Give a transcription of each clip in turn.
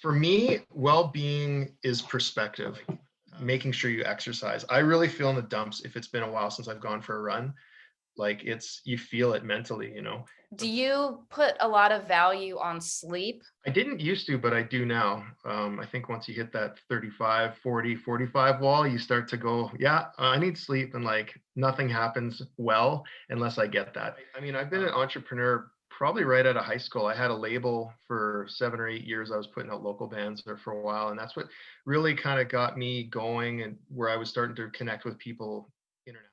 For me, well-being is perspective, making sure you exercise. I really feel in the dumps if it's been a while since I've gone for a run. Like you feel it mentally. Do you put a lot of value on sleep? I didn't used to, but I do now. I think once you hit that 35, 40, 45 wall, you start to go, yeah, I need sleep. And like nothing happens well unless I get that. I mean, I've been an entrepreneur probably right out of high school. I had a label for 7 or 8 years. I was putting out local bands there for a while. And that's what really kind of got me going and where I was starting to connect with people.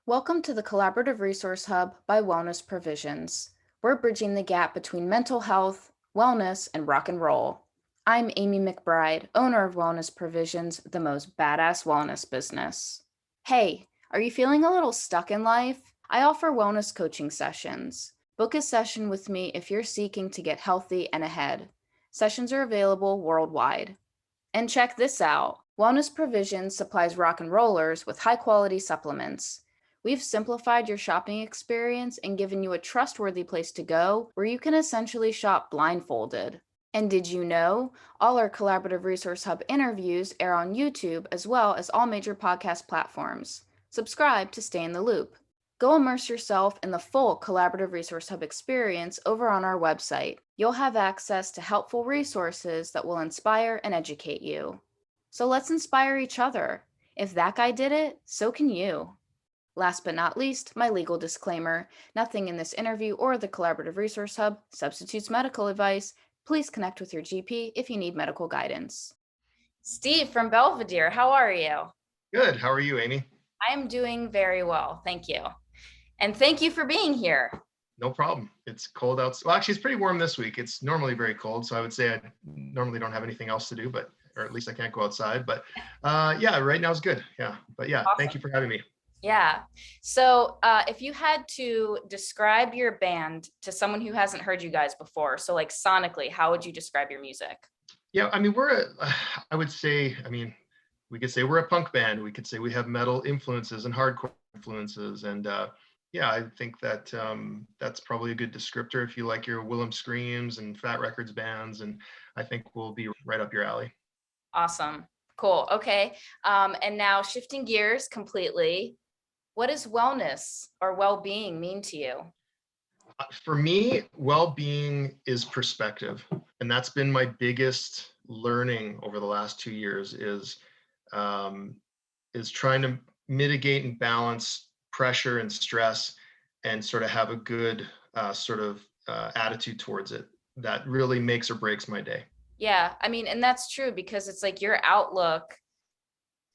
Welcome to the Collaborative Resource Hub by Wellness Provisions. We're bridging the gap between mental health, wellness, and rock and roll. I'm Amy McBride, owner of Wellness Provisions, the most badass wellness business. Hey, are you feeling a little stuck in life? I offer wellness coaching sessions. Book a session with me if you're seeking to get healthy and ahead. Sessions are available worldwide. And check this out. Wellness Provisions supplies rock and rollers with high-quality supplements. We've simplified your shopping experience and given you a trustworthy place to go where you can essentially shop blindfolded. And did you know all our Collaborative Resource Hub interviews air on YouTube as well as all major podcast platforms? Subscribe to stay in the loop. Go immerse yourself in the full Collaborative Resource Hub experience over on our website. You'll have access to helpful resources that will inspire and educate you. So let's inspire each other. If that guy did it, so can you. Last but not least, my legal disclaimer. Nothing in this interview or the Collaborative Resource Hub substitutes medical advice. Please connect with your GP if you need medical guidance. Steve from Belvedere, how are you? Good. How are you, Amy? I'm doing very well, thank you. And thank you for being here. No problem. It's cold outside. Well, actually, it's pretty warm this week. It's normally very cold, so I would say I normally don't have anything else to do, or at least I can't go outside. But yeah, right now is good. Yeah, but yeah, Awesome. Thank you for having me. Yeah. So if you had to describe your band to someone who hasn't heard you guys before, so like sonically, how would you describe your music? Yeah, I mean, I would say, we could say we're a punk band. We could say we have metal influences and hardcore influences. And yeah, I think that that's probably a good descriptor if you like your Willem Screams and Fat Records bands. And I think we'll be right up your alley. Awesome. Cool. Okay. And now shifting gears completely. What does wellness or well-being mean to you? For me, well-being is perspective, and that's been my biggest learning over the last 2 years is trying to mitigate and balance pressure and stress and sort of have a good attitude towards it that really makes or breaks my day. Yeah, I mean, and that's true because it's like your outlook,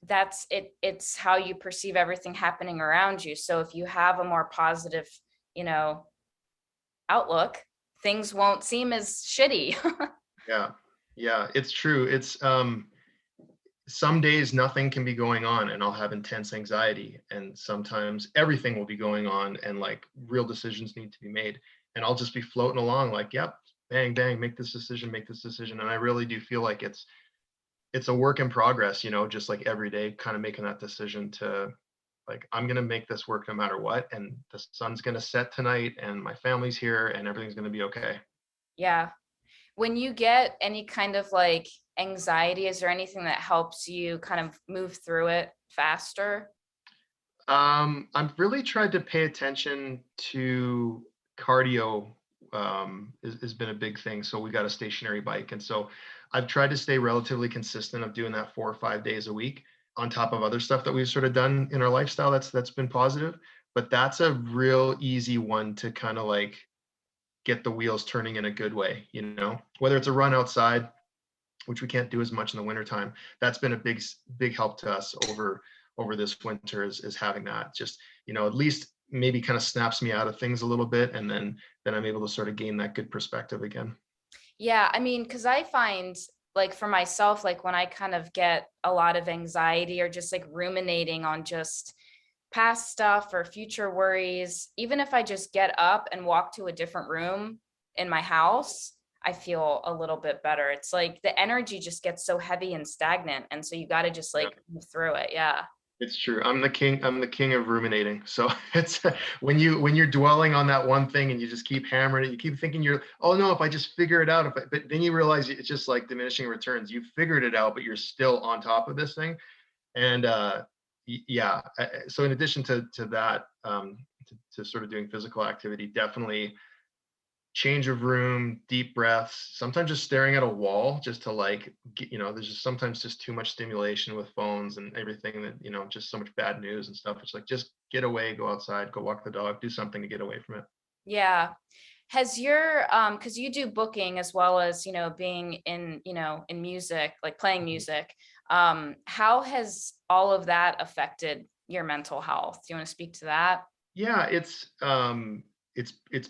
that's it, it's how you perceive everything happening around you. So if you have a more positive, outlook, things won't seem as shitty. Yeah, it's true. It's some days nothing can be going on and I'll have intense anxiety, and sometimes everything will be going on and like real decisions need to be made, and I'll just be floating along like, yep, bang bang, make this decision, and I really do feel like it's a work in progress, just like every day kind of making that decision to like, I'm going to make this work no matter what, and the sun's going to set tonight and my family's here and everything's going to be okay. Yeah. When you get any kind of like anxiety, is there anything that helps you kind of move through it faster? I've really tried to pay attention to cardio. Has been a big thing. So we got a stationary bike, and so I've tried to stay relatively consistent of doing that 4 or 5 days a week on top of other stuff that we've sort of done in our lifestyle. That's been positive, but that's a real easy one to kind of like get the wheels turning in a good way, whether it's a run outside, which we can't do as much in the wintertime. That's been a big help to us over this winter is having that, just, at least maybe kind of snaps me out of things a little bit. And then I'm able to sort of gain that good perspective again. Yeah. I mean, cause I find like for myself, like when I kind of get a lot of anxiety or just like ruminating on just past stuff or future worries, even if I just get up and walk to a different room in my house, I feel a little bit better. It's like the energy just gets so heavy and stagnant. And so you got to just like move through it. Yeah. It's true. I'm the king of ruminating. So it's when you're dwelling on that one thing and you just keep hammering it, you keep thinking oh no, if I just figure it out, but then you realize it's just like diminishing returns. You figured it out, but you're still on top of this thing. And yeah, so in addition to that, to sort of doing physical activity, definitely change of room, deep breaths, sometimes just staring at a wall just to like there's just sometimes just too much stimulation with phones and everything, that just so much bad news and stuff. It's like, just get away, go outside, go walk the dog, do something to get away from it. Yeah. Has your because you do booking as well as, being in, in music, like playing Mhm. music, how has all of that affected your mental health? Do you want to speak to that? Yeah, it's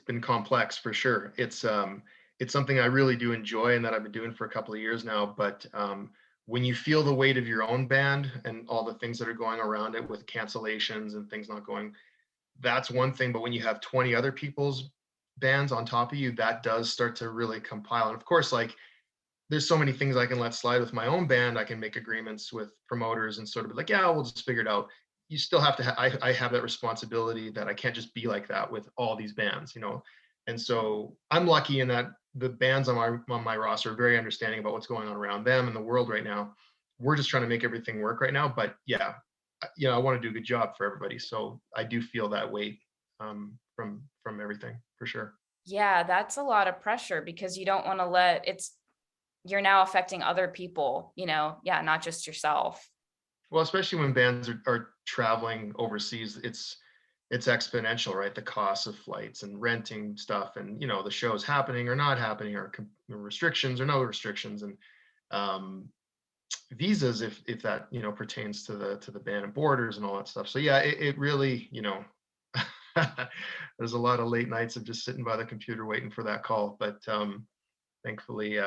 been complex for sure. It's something I really do enjoy and that I've been doing for a couple of years now. But when you feel the weight of your own band and all the things that are going around it with cancellations and things not going, that's one thing. But when you have 20 other people's bands on top of you, that does start to really compile. And of course, like, there's so many things I can let slide with my own band. I can make agreements with promoters and sort of be like, yeah, we'll just figure it out. You still have to, I have that responsibility that I can't just be like that with all these bands. And so I'm lucky in that the bands on my roster are very understanding about what's going on around them in the world right now. We're just trying to make everything work right now. But yeah, I want to do a good job for everybody. So I do feel that weight from everything for sure. Yeah, that's a lot of pressure because you don't want to let you're now affecting other people, yeah, not just yourself. Well, especially when bands are traveling overseas, it's exponential, right? The cost of flights and renting stuff, and the shows happening or not happening, or restrictions or no restrictions, and um, visas, if that pertains to the ban of borders and all that stuff. So yeah, it really there's a lot of late nights of just sitting by the computer waiting for that call, but thankfully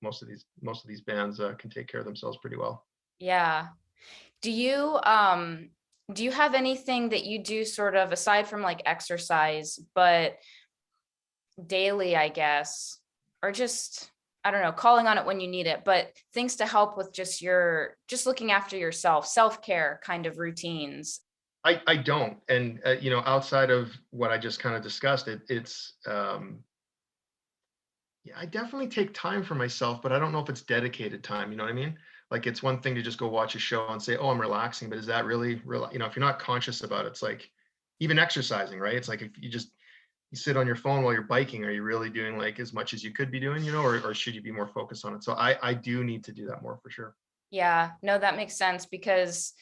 most of these bands can take care of themselves pretty well. Yeah. Do you do you have anything that you do sort of aside from like exercise, but daily, I guess, or just, I don't know, calling on it when you need it, but things to help with just looking after yourself, self-care kind of routines? I don't, and outside of what I just kind of discussed, it's yeah, I definitely take time for myself, but I don't know if it's dedicated time. You know what I mean? Like, it's one thing to just go watch a show and say, "Oh, I'm relaxing," but is that really real? If you're not conscious about it, it's like even exercising, right? It's like if you sit on your phone while you're biking, are you really doing like as much as you could be doing, or should you be more focused on it? So I do need to do that more for sure. Yeah, no, that makes sense because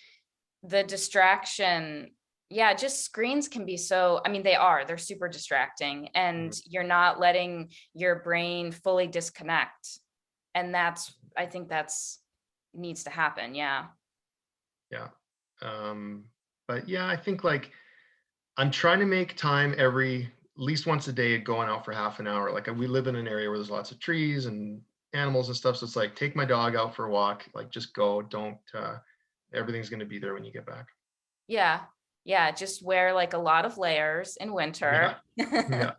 the distraction, yeah, just screens can be so, I mean, they're super distracting and Mhm. you're not letting your brain fully disconnect. And I think that's needs to happen. Yeah. Yeah. Um, but yeah, I think like I'm trying to make time at least once a day going out for half an hour. Like, we live in an area where there's lots of trees and animals and stuff. So it's like, take my dog out for a walk. Like, just go. Don't. Everything's going to be there when you get back. Yeah. Yeah. Just wear like a lot of layers in winter, Yeah. Yeah.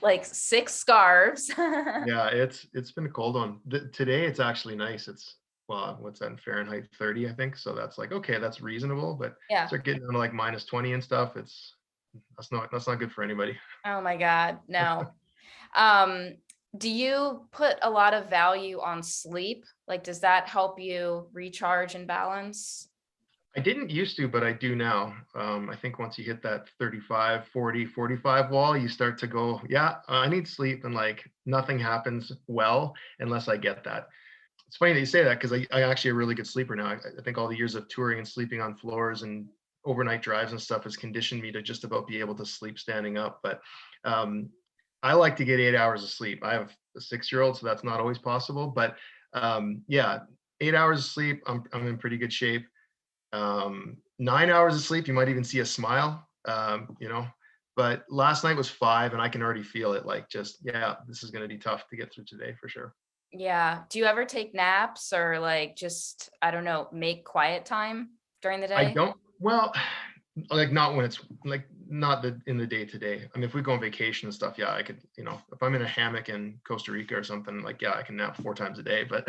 like 6 scarves. Yeah. It's been a cold one. Today it's actually nice. It's, well, what's that in Fahrenheit? 30, I think. So that's like, okay, that's reasonable. But Yeah. start getting down to like -20 and stuff. That's not good for anybody. Oh my God. No. Um, do you put a lot of value on sleep? Like, does that help you recharge and balance? I didn't used to, but I do now. I think once you hit that 35, 40, 45 wall, you start to go, yeah, I need sleep. And like, nothing happens well unless I get that. It's funny that you say that, because I actually a really good sleeper now. I think all the years of touring and sleeping on floors and overnight drives and stuff has conditioned me to just about be able to sleep standing up. But um, I like to get 8 hours of sleep. I have a 6-year-old, so that's not always possible. But yeah, 8 hours of sleep, I'm in pretty good shape. 9 hours of sleep, you might even see a smile. But last night was 5, and I can already feel it. Like, just, yeah, this is going to be tough to get through today for sure. Yeah. Do you ever take naps or like just, I don't know, make quiet time during the I day? don't. Well, like, not when it's like, not in the day to day. I mean, if we go on vacation and stuff, yeah, I could. If I'm in a hammock in Costa Rica or something, like, yeah, I can nap 4 times a day. But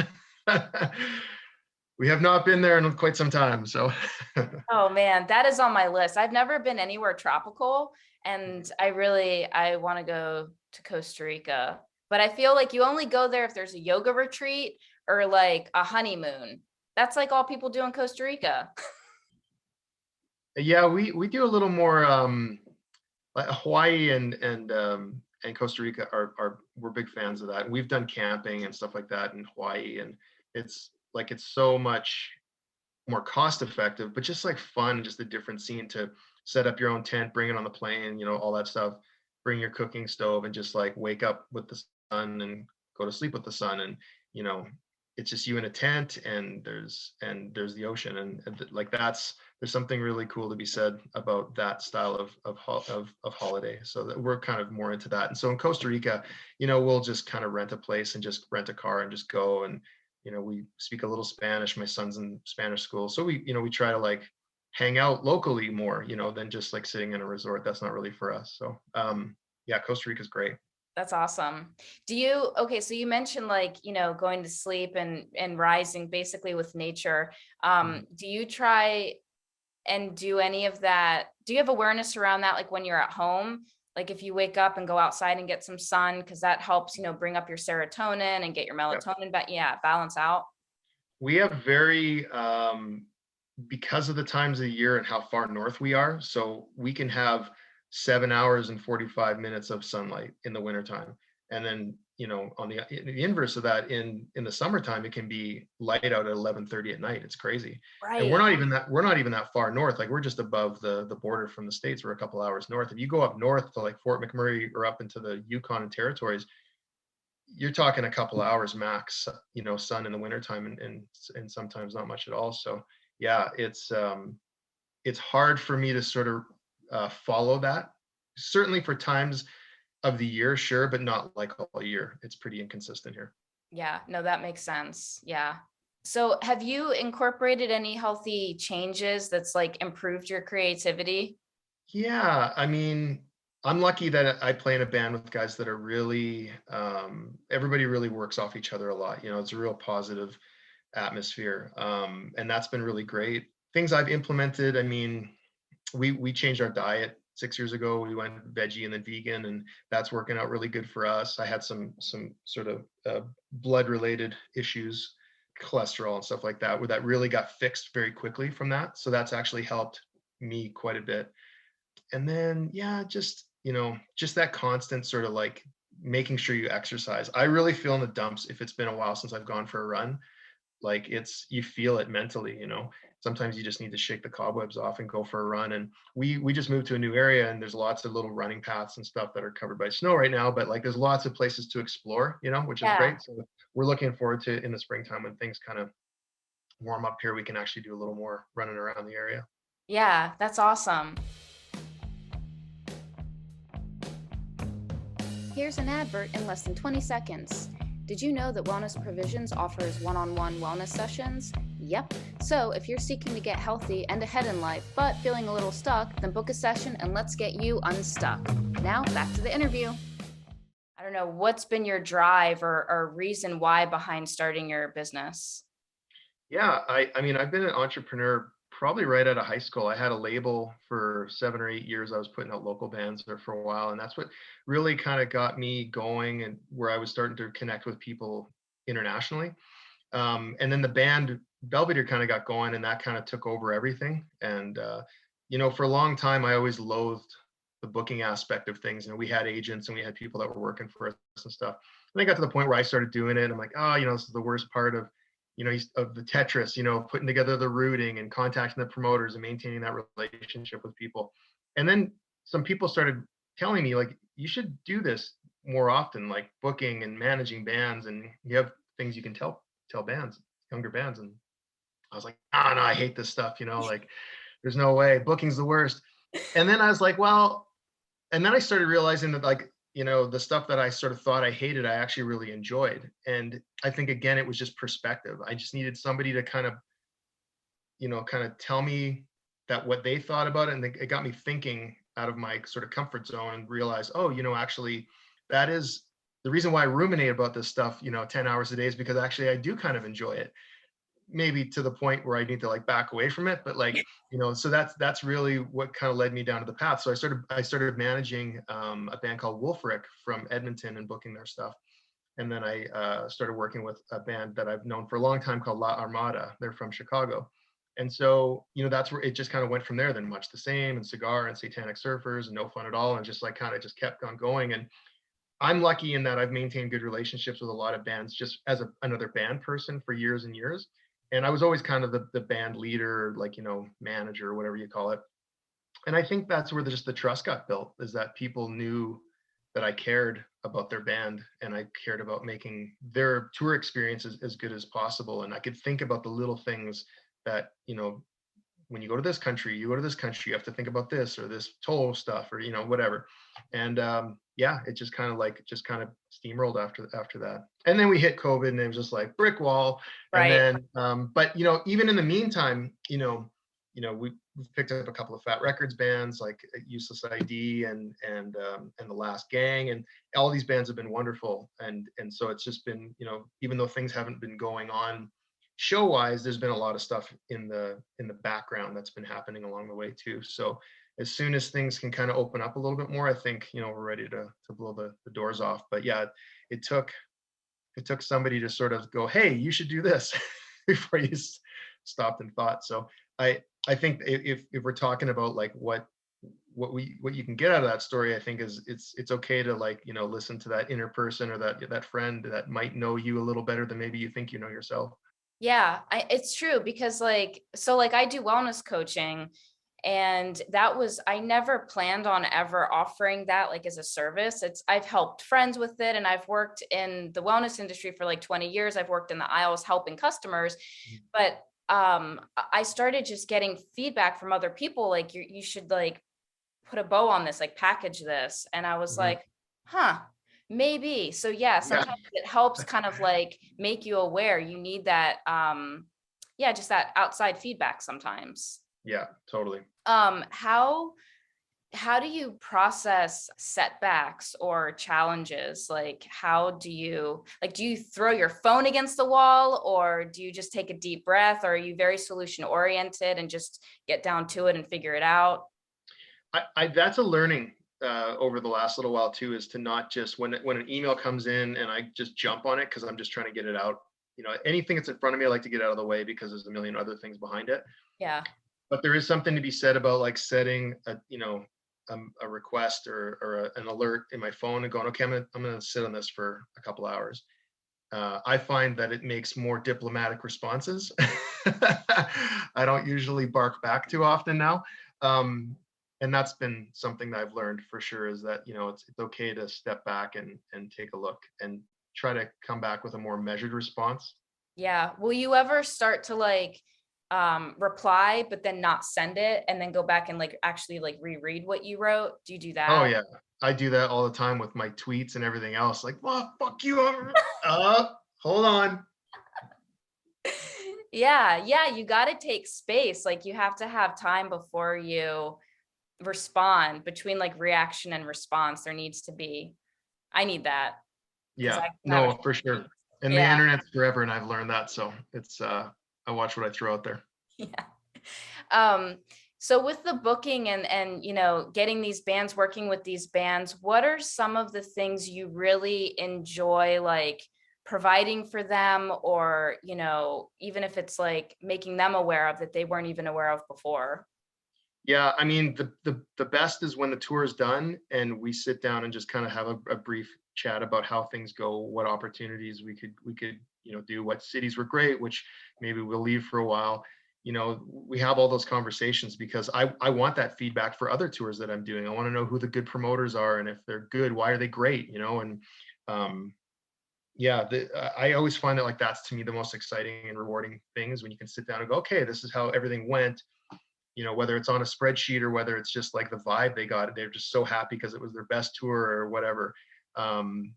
We have not been there in quite some time. So Oh man, that is on my list. I've never been anywhere tropical, and I want to go to Costa Rica. But I feel like you only go there if there's a yoga retreat or like a honeymoon. That's like all people do in Costa Rica. yeah, we do a little more like Hawaii and Costa Rica are we're big fans of that. We've done camping and stuff like that in Hawaii, and it's so much more cost effective, but just like fun, just a different scene to set up your own tent, bring it on the plane, all that stuff, bring your cooking stove and just like wake up with the sun and go to sleep with the sun. And, you know, it's just you in a tent and there's the ocean. And like there's something really cool to be said about that style of holiday. So that we're kind of more into that. And so in Costa Rica, we'll just kind of rent a place and just rent a car and just go. And we speak a little Spanish. My son's in Spanish school. So we try to like hang out locally more, than just like sitting in a resort. That's not really for us. So yeah, Costa Rica is great. That's awesome. Okay, so you mentioned like, going to sleep and rising basically with nature. Do you try and do any of that? Do you have awareness around that, like when you're at home? Like if you wake up and go outside and get some sun, because that helps, bring up your serotonin and get your Yep. melatonin back. Yeah, balance out. We have very because of the times of the year and how far north we are, so we can have 7 hours and 45 minutes of sunlight in the wintertime. And then, on the inverse of that, in the summertime, it can be light out at 11:30 at night. It's crazy. And Right. we're not even that far north. Like we're just above the border from the States. We're a couple hours north. If you go up north to like Fort McMurray or up into the Yukon and territories, you're talking a couple hours max, sun in the wintertime and sometimes not much at all. So yeah, it's hard for me to sort of follow that. Certainly for times of the year, sure, but not like all year. It's pretty inconsistent here. Yeah, no, that makes sense. Yeah. So have you incorporated any healthy changes that's like improved your creativity? Yeah, I mean, I'm lucky that I play in a band with guys that are really, everybody really works off each other a lot. It's a real positive atmosphere, and that's been really great. Things I've implemented, I mean, we changed our diet 6 years ago. We went veggie and then vegan, and that's working out really good for us. I had some sort of blood related issues, cholesterol and stuff like that, where that really got fixed very quickly from that. So that's actually helped me quite a bit. And then yeah, just that constant sort of like making sure you exercise. I really feel in the dumps if it's been a while since I've gone for a run. Like you feel it mentally. Sometimes you just need to shake the cobwebs off and go for a run. And we just moved to a new area, and there's lots of little running paths and stuff that are covered by snow right now, but like there's lots of places to explore, which is Yeah. great. So we're looking forward to in the springtime when things kind of warm up here, we can actually do a little more running around the area. Yeah, that's awesome. Here's an advert in less than 20 seconds. Did you know that Wellness Provisions offers one-on-one wellness sessions? Yep. So if you're seeking to get healthy and ahead in life, but feeling a little stuck, then book a session and let's get you unstuck. Now back to the interview. I don't know, what's been your drive or reason why behind starting your business? Yeah, I mean, I've been an entrepreneur probably right out of high school. I had a label for 7 or 8 years. I was putting out local bands there for a while, and that's what really kind of got me going and where I was starting to connect with people internationally. And then the band Belvedere kind of got going, and that kind of took over everything. And for a long time, I always loathed the booking aspect of things. And we had agents and we had people that were working for us and stuff. And I got to the point where I started doing it. And I'm like, oh, this is the worst part of of the Tetris, putting together the routing and contacting the promoters and maintaining that relationship with people. And then some people started telling me like, you should do this more often, like booking and managing bands, and you have things you can tell bands, younger bands. And I was like, oh no, I hate this stuff, like there's no way, booking's the worst. And then I was like, well, and then I started realizing that like, the stuff that I sort of thought I hated, I actually really enjoyed. And I think again, it was just perspective. I just needed somebody to kind of tell me that what they thought about it. And it got me thinking out of my sort of comfort zone and realize, oh, actually that is the reason why I ruminate about this stuff, 10 hours a day, is because actually I do kind of enjoy it. maybe to the point where I need to like back away from it, but like, so that's really what kind of led me down to the path. So I started managing a band called Wolfric from Edmonton and booking their stuff. And then I started working with a band that I've known for a long time called La Armada. They're from Chicago. And so, that's where it just kind of went from there. Then Much the Same and Cigar and Satanic Surfers and No Fun at All, and just like kind of just kept on going. And I'm lucky in that I've maintained good relationships with a lot of bands just as another band person for years and years. And I was always kind of the band leader, like, manager, whatever you call it. And I think that's where just the trust got built, is that people knew that I cared about their band and I cared about making their tour experience as good as possible. And I could think about the little things that, when you go to this country, you have to think about this or this toll stuff or, whatever. And yeah, it just kind of steamrolled after that. And then we hit COVID and it was just like brick wall. And Right. then, but, even in the meantime, we've picked up a couple of Fat Records bands like Useless ID and The Last Gang, and all these bands have been wonderful. And so it's just been, even though things haven't been going on show wise, there's been a lot of stuff in the background that's been happening along the way too. So as soon as things can kind of open up a little bit more, I think, we're ready to blow the doors off. But yeah, it took somebody to sort of go, hey, you should do this before you stopped and thought. So I think if we're talking about like what you can get out of that story, I think is it's okay to like, listen to that inner person or that friend that might know you a little better than maybe you think you know yourself. Yeah, it's true because like I do wellness coaching, and I never planned on ever offering that like as a service. I've helped friends with it, and I've worked in the wellness industry for like 20 years. I've worked in the aisles helping customers, but I started just getting feedback from other people like you should like put a bow on this, like package this. And I was Mhm. like, huh, maybe. So yeah, Yeah, sometimes it helps kind of like make you aware. You need that, yeah, just that outside feedback sometimes. yeah, totally. Um, how how do you process setbacks or challenges? Like do you throw your phone against the wall, or do you just take a deep breath, or are you very solution oriented and just get down to it and figure it out? I that's a learning over the last little while too, is to not just when an email comes in and I just jump on it because I'm just trying to get it out. Anything that's in front of me, I like to get out of the way because there's a million other things behind it. Yeah. But there is something to be said about like setting a request or an alert in my phone and going, okay, I'm gonna sit on this for a couple hours. I find that it makes more diplomatic responses. I don't usually bark back too often now. And that's been something that I've learned for sure, is that, it's okay to step back and take a look and try to come back with a more measured response. Yeah. Will you ever start to like reply but then not send it and then go back and like actually like reread what you wrote? Do you do Oh that? yeah. I do that all the time with my tweets and everything else. Like, well, fuck you. Hold on. Yeah, yeah, you got to take space. Like you have to have time before you respond. Between like reaction and response, there needs to be. I need that because Yeah. I can have a No, for short sure. fuse. And the Yeah. internet's forever, and I've learned that. So it's I watch what I throw out there. Yeah. Um, so with the booking and getting these bands, working with these bands, what are some of the things you really enjoy like providing for them, or even if it's like making them aware of that they weren't even aware of before? Yeah, I mean, the best is when the tour is done and we sit down and just kind of have a brief chat about how things go, what opportunities we could do, what cities were great, which maybe we'll leave for a while. We have all those conversations because I want that feedback for other tours that I'm doing. I want to know who the good promoters are, and if they're good, why are they great? And um, yeah, I always find that like that's to me the most exciting and rewarding thing is when you can sit down and go, okay, this is how everything went, whether it's on a spreadsheet or whether it's just like the vibe they got, they're just so happy because it was their best tour or whatever. Um,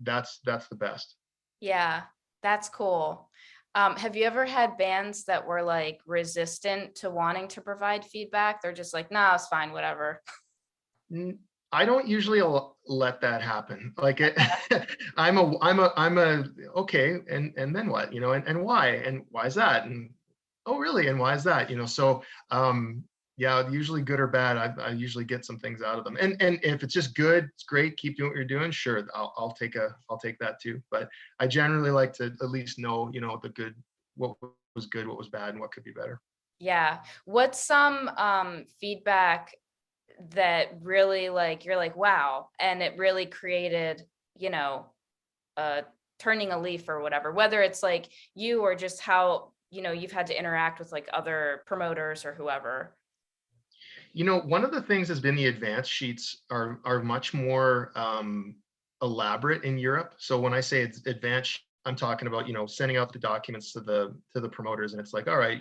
that's the best. Yeah, that's cool. Have you ever had bands that were like resistant to wanting to provide feedback? They're just like, nah, it's fine, whatever. I don't usually let that happen. Like it, I'm a okay, and then what? And why? And why is that? And oh really? And why is that? So yeah, usually good or bad, I usually get some things out of them. And if it's just good, it's great. Keep doing what you're doing. Sure, I'll take that too. But I generally like to at least know, the good, what was good, what was bad, and what could be better. Yeah. What's some feedback that really like you're like, wow, and it really created, you know, turning a leaf or whatever, whether it's like you or just how, you've had to interact with like other promoters or whoever. One of the things has been the advanced sheets are much more elaborate in Europe. So when I say it's advanced, I'm talking about, sending out the documents to the promoters, and it's like, all right,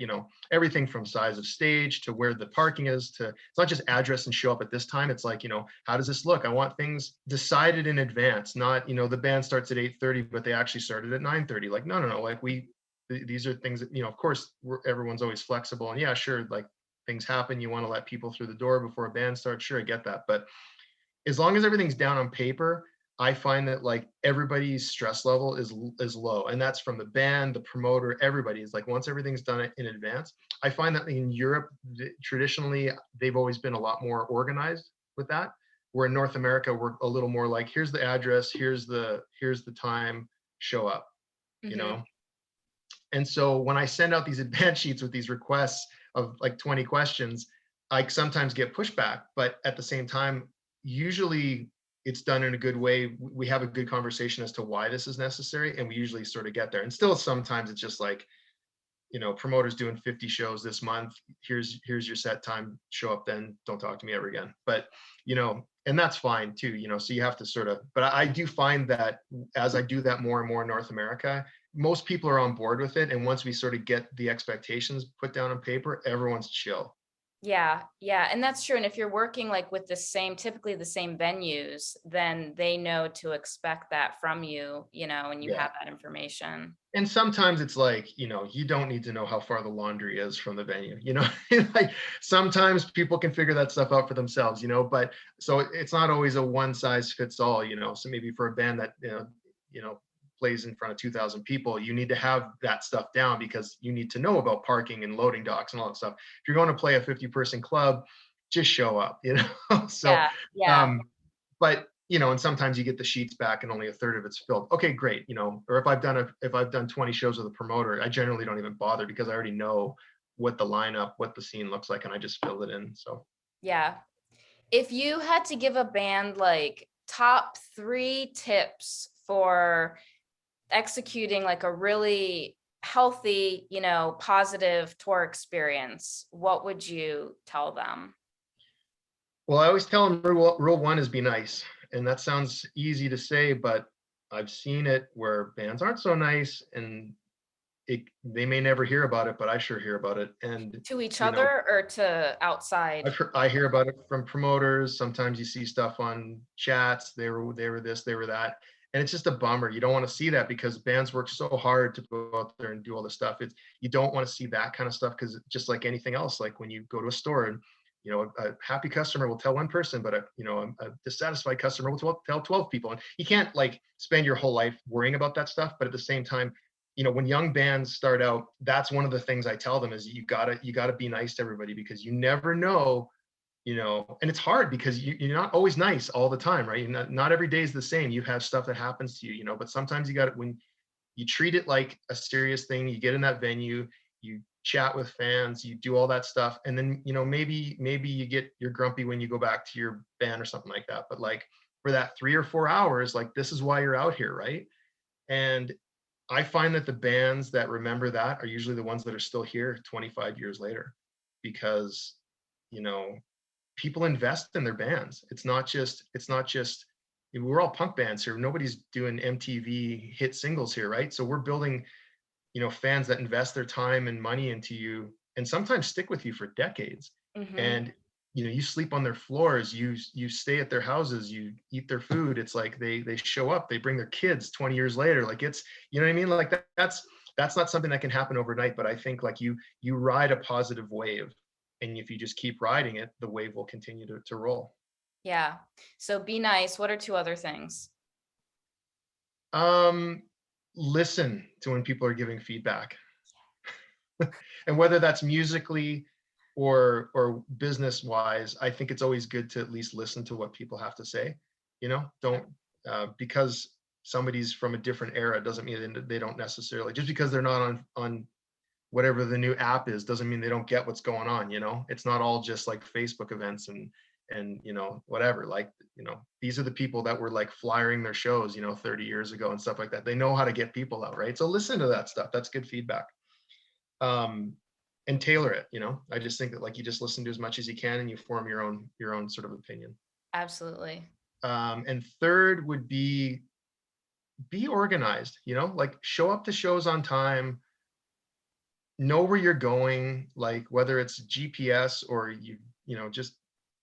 everything from size of stage to where the parking is, to it's not just address and show up at this time. It's like, how does this look? I want things decided in advance, not, the band starts at 8:30, but they actually started at 9:30. Like, no, no, no. Like these are things that, of course, everyone's always flexible, and yeah, sure, like things happen, you want to let people through the door before a band starts, sure, I get that. But as long as everything's down on paper, I find that like everybody's stress level is low, and that's from the band, the promoter, everybody is like, once everything's done in advance. I find that in Europe, traditionally, they've always been a lot more organized with that, where in North America we're a little more like, here's the address, here's the time, show up, you Hmm. know and so when I send out these advance sheets with these requests of like 20 questions, I sometimes get pushback. But at the same time, usually it's done in a good way. We have a good conversation as to why this is necessary, and we usually sort of get there. And still, sometimes it's just like, promoters doing 50 shows this month. Here's your set time. Show up then. Don't talk to me ever again. But and that's fine too. So you have to sort of. But I do find that as I do that more and more in North America, most people are on board with it. And once we sort of get the expectations put down on paper, everyone's chill. Yeah, yeah, and that's true. And if you're working like with typically the same venues, then they know to expect that from you, and you Yeah. have that information. And sometimes it's like, you don't need to know how far the laundry is from the venue, like sometimes people can figure that stuff out for themselves, but so it's not always a one size fits all, so maybe for a band that, plays in front of 2,000 people, you need to have that stuff down because you need to know about parking and loading docks and all that stuff. If you're going to play a 50-person club, just show up, so, Yeah, yeah. um, but and sometimes you get the sheets back and only a third of it's filled. Okay, great. Or if I've done 20 shows with a promoter, I generally don't even bother because I already know what the lineup, what the scene looks like, and I just fill it in. So Yeah. If you had to give a band like top 3 tips for executing like a really healthy, positive tour experience, what would you tell them? well, I always tell them rule one is be nice. And that sounds easy to say, but I've seen it where bands aren't so nice, and they may never hear about it, but I sure hear about it. And To each you know, other or to outside? I hear about it from promoters. Sometimes you see stuff on chats. They were this, they were that, and it's just a bummer. You don't want to see that because bands work so hard to go out there and do all this stuff. You don't want to see that kind of stuff because just like anything else, like when you go to a store and a happy customer will tell one person, but a dissatisfied customer will tell 12 people, and you can't like spend your whole life worrying about that stuff. But at the same time, when young bands start out, that's one of the things I tell them is you gotta be nice to everybody because you never know, and it's hard because you're not always nice all the time, right? Not every day is the same. You have stuff that happens to you, but sometimes you got it when you treat it like a serious thing. You get in that venue, you chat with fans, you do all that stuff, and then maybe you're grumpy when you go back to your band or something like that. But like for that 3 or 4 hours, like this is why you're out here, right? And I find that the bands that remember that are usually the ones that are still here 25 years later because, you know, people invest in their bands. It's not just we're all punk bands here. Nobody's doing MTV hit singles here, right? So we're building, fans that invest their time and money into you and sometimes stick with you for decades. Hmm. And you sleep on their floors, you stay at their houses, you eat their food. It's like they show up, they bring their kids 20 years later. Like it's, you know what I mean? Like that's not something that can happen overnight, but I think like you ride a positive wave, and if you just keep riding it, the wave will continue to roll. Yeah. So be nice. What are two other things? Um, Listen to when people are giving feedback. And whether that's musically or business wise, I think it's always good to at least listen to what people have to say. Don't because somebody's from a different era doesn't mean they don't necessarily, just because they're not on whatever the new app is, doesn't mean they don't get what's going on. It's not all just like Facebook events and whatever. Like, these are the people that were like flyering their shows 30 years ago and stuff like that. They know how to get people out, right? So listen to that stuff. That's good feedback. um, and tailor it. I just think that, like, you just listen to as much as you can and you form your own sort of opinion. Absolutely. And third would be organized. Like, show up to shows on time, know where you're going, like whether it's GPS or just,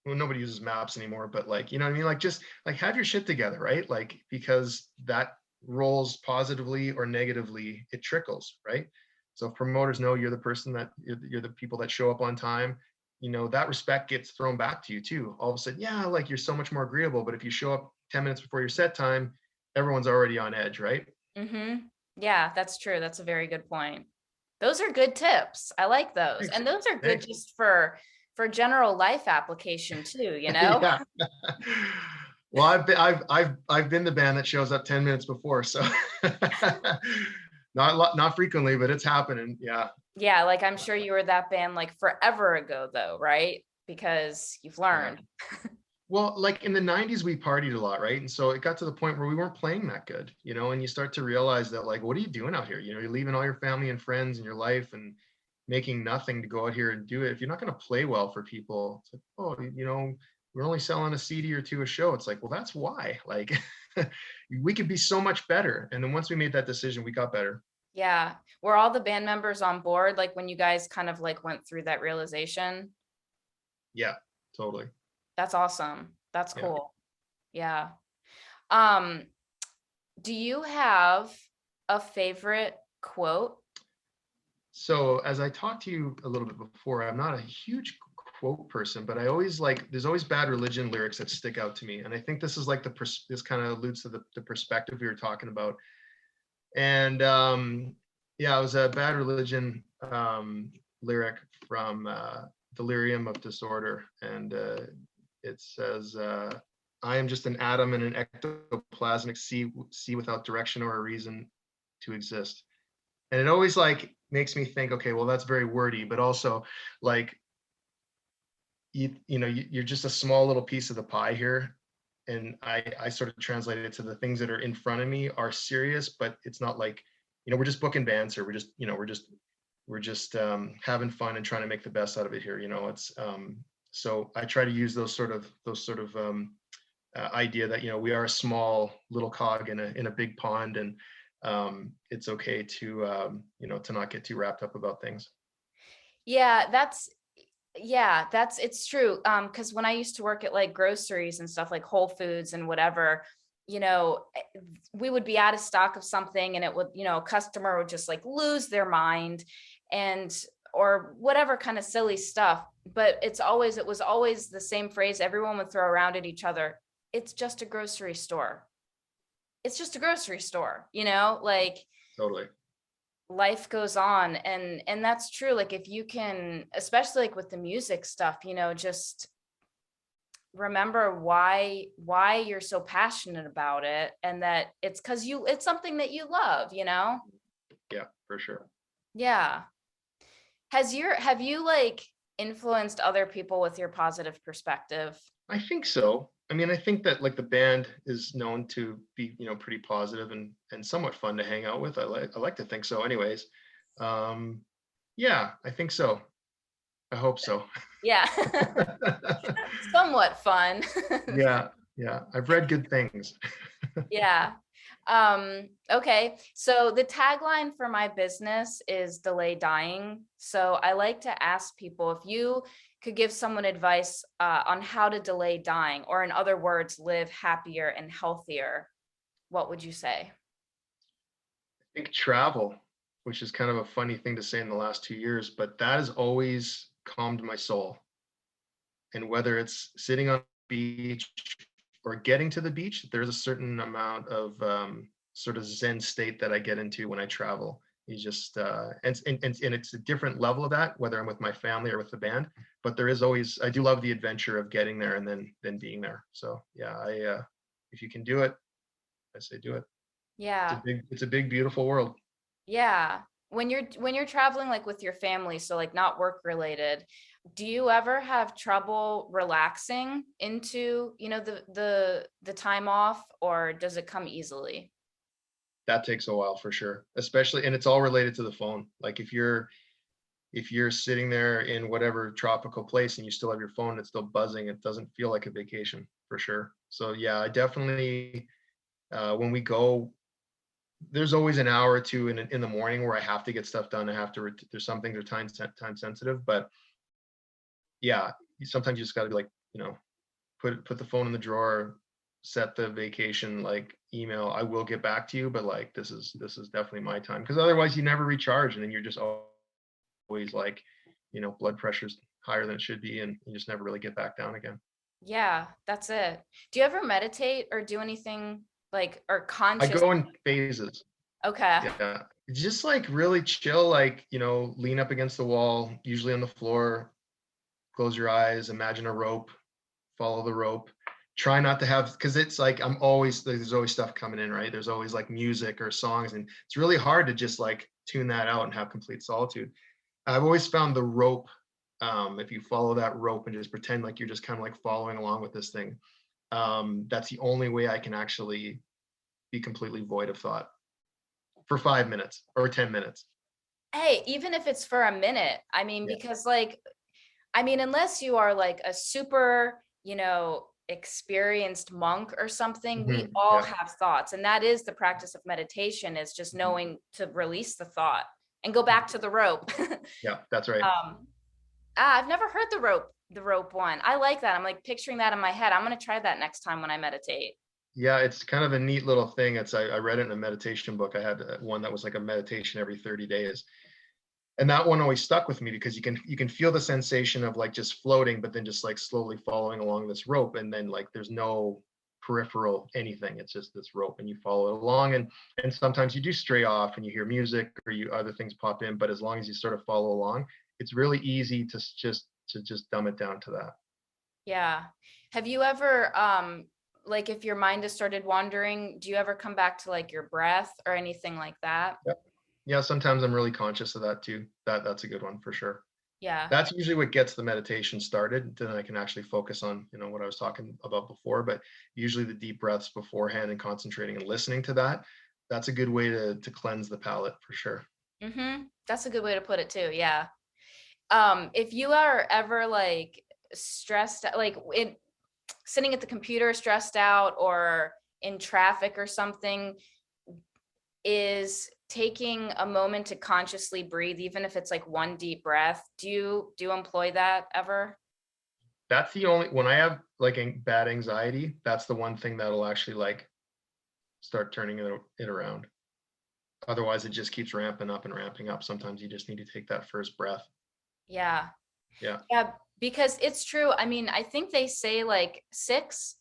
well, nobody uses maps anymore, but like, you know what I mean? Like, just like have your shit together, right? Like, because that rolls positively or negatively, it trickles, right? So if promoters know you're the person that you're the people that show up on time, that respect gets thrown back to you too. All of a sudden, yeah, like, you're so much more agreeable. But if you show up 10 minutes before your set time, everyone's already on edge, right? Mm-hmm. Yeah, that's true. That's a very good point. Those are good tips. I like those. Thanks. And those are good Thanks. just for general life application too, you know? Yeah. Well, I've been the band that shows up 10 minutes before, so not frequently, but it's happening. Yeah. Yeah, like I'm sure you were that band like forever ago though, right? Because you've Yeah. learned. Well, like in the 90s, we partied a lot, right? And so it got to the point where we weren't playing that good, and you start to realize that, like, what are you doing out here? You're leaving all your family and friends and your life and making nothing to go out here and do it. If you're not going to play well for people, it's like, oh, we're only selling a CD or two a show. It's like, well, that's why. Like, we could be so much better. And then once we made that decision, we got better. Yeah. Were all the band members on board like when you guys kind of like went through that realization? Yeah, totally. That's awesome. That's Yeah. cool. Yeah. Um, do you have a favorite quote? So as I talked to you a little bit before, I'm not a huge quote person, but I always like, there's always Bad Religion lyrics that stick out to me. And I think this is like this kind of alludes to the perspective we were talking about. And yeah, it was a Bad Religion lyric from Delirium of Disorder. And it says, I am just an atom in an ectoplasmic sea without direction or a reason to exist. And it always like makes me think, okay, well, that's very wordy, but also like, you're just a small little piece of the pie here. And I sort of translate it to the things that are in front of me are serious, but it's not like, we're just booking bands here. We're just having fun and trying to make the best out of it here. It's so I try to use those sort of idea that, we are a small little cog in a big pond, and it's okay to not get too wrapped up about things. Yeah, that's it's true. Because when I used to work at like groceries and stuff like Whole Foods and whatever, we would be out of stock of something and it would, a customer would just like lose their mind and or whatever kind of silly stuff. But it was always the same phrase everyone would throw around at each other. It's just a grocery store. It's just a grocery store, like Totally. life goes on. And that's true. Like if you can, especially like with the music stuff, just remember why you're so passionate about it, and that it's because it's something that you love. Yeah, for sure. Yeah. Have you like influenced other people with your positive perspective? I think so. I mean, I think that, like, the band is known to be, pretty positive and somewhat fun to hang out with. I like to think so anyways. Um, yeah, I think so. I hope so. Yeah. Somewhat fun. Yeah, yeah. I've read good things. Yeah. Okay. So the tagline for my business is delay dying. So I like to ask people if you could give someone advice on how to delay dying, or in other words, live happier and healthier, what would you say? I think travel, which is kind of a funny thing to say in the last 2 years, but that has always calmed my soul. And whether it's sitting on beach or getting to the beach, there's a certain amount of sort of Zen state that I get into when I travel. You just and it's a different level of that, whether I'm with my family or with the band. But there is always, I do love the adventure of getting there and then being there. So yeah, I if you can do it, I say do it. Yeah. It's a big beautiful world. Yeah. When you're traveling like with your family, so like not work related, do you ever have trouble relaxing into, the time off, or does it come easily? That takes a while for sure, especially, and it's all related to the phone. Like if you're sitting there in whatever tropical place and you still have your phone, it's still buzzing, it doesn't feel like a vacation for sure. So yeah, I definitely when we go, there's always an hour or two in the morning where I have to get stuff done. I have to there's some things that are time sensitive, but yeah, sometimes you just got to be like, put the phone in the drawer, set the vacation like email. I will get back to you, but like this is definitely my time, because otherwise you never recharge, and then you're just always like, blood pressure's higher than it should be, and you just never really get back down again. Yeah, that's it. Do you ever meditate or do anything like, or I conscious? go in phases. Okay. Yeah. Just like really chill, like, lean up against the wall, usually on the floor, close your eyes, imagine a rope, follow the rope. Try not to have, because it's like there's always stuff coming in, right? There's always like music or songs, and it's really hard to just like tune that out and have complete solitude. I've always found the rope, if you follow that rope and just pretend like you're just kind of like following along with this thing, that's the only way I can actually be completely void of thought for 5 minutes or 10 minutes. Hey, even if it's for a minute, I mean, Yeah. because like, I mean, unless you are like a super, experienced monk or something, we all Yeah. have thoughts. And that is the practice of meditation, is just knowing to release the thought and go back to the rope. Yeah, that's right. Um, I've never heard the rope one. I like that. I'm like picturing that in my head. I'm gonna try that next time when I meditate. Yeah, it's kind of a neat little thing. I read it in a meditation book. I had one that was like a meditation every 30 days. And that one always stuck with me, because you can feel the sensation of like just floating, but then just like slowly following along this rope, and then like there's no peripheral anything. It's just this rope, and you follow it along, and sometimes you do stray off and you hear music or you other things pop in, but as long as you sort of follow along, it's really easy to just dumb it down to that. Yeah. Have you ever, like if your mind has started wandering, do you ever come back to like your breath or anything like that? Yeah. Yeah, sometimes I'm really conscious of that too. That's a good one for sure. Yeah. That's usually what gets the meditation started. Then I can actually focus on, what I was talking about before. But usually the deep breaths beforehand and concentrating and listening to that, that's a good way to cleanse the palate for sure. That's a good way to put it too. Yeah. If you are ever like stressed, like sitting at the computer stressed out or in traffic or something, is taking a moment to consciously breathe, even if it's like one deep breath. Do you employ that ever? That's the only, when I have like bad anxiety, that's the one thing that'll actually like start turning it around. Otherwise, it just keeps ramping up and ramping up. Sometimes you just need to take that first breath. Yeah. Yeah. Yeah, because it's true. I mean, I think they say like six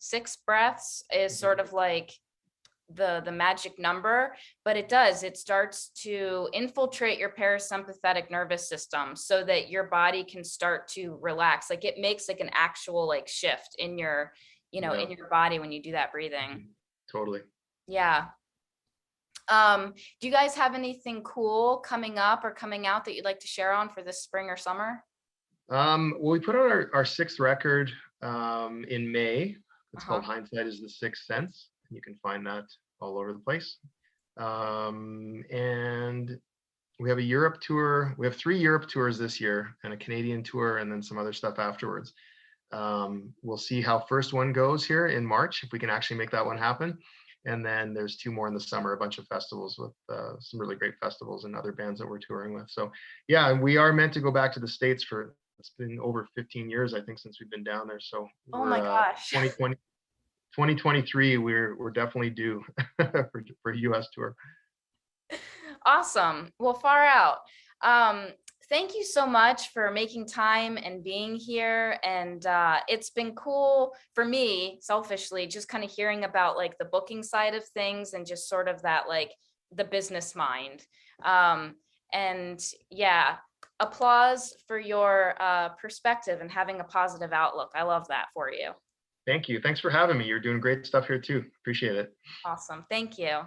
breaths is Mhm. sort of like the magic number, but it starts to infiltrate your parasympathetic nervous system so that your body can start to relax. Like it makes like an actual like shift in your, Yeah. in your body when you do that breathing. Mhm. Totally. Yeah. Do you guys have anything cool coming up or coming out that you'd like to share on for this spring or summer? Well, we put out our sixth record in May. It's Uh-huh. called Hindsight is the Sixth Sense. You can find that all over the place. And we have a Europe tour. We have 3 Europe tours this year and a Canadian tour, and then some other stuff afterwards. We'll see how first one goes here in March, if we can actually make that one happen. And then there's 2 more in the summer, a bunch of festivals with some really great festivals and other bands that we're touring with. So yeah, and we are meant to go back to the States it's been over 15 years, I think, since we've been down there. So Oh we're my gosh. 2020, 2023, we're definitely due for a US tour. Awesome. Well, far out. Um, Thank you so much for making time and being here. And it's been cool for me, selfishly, just kind of hearing about like the booking side of things and just sort of that like the business mind. Um, and yeah, applause for your perspective and having a positive outlook. I love that for you. Thank you. Thanks for having me. You're doing great stuff here too. Appreciate it. Awesome. Thank you.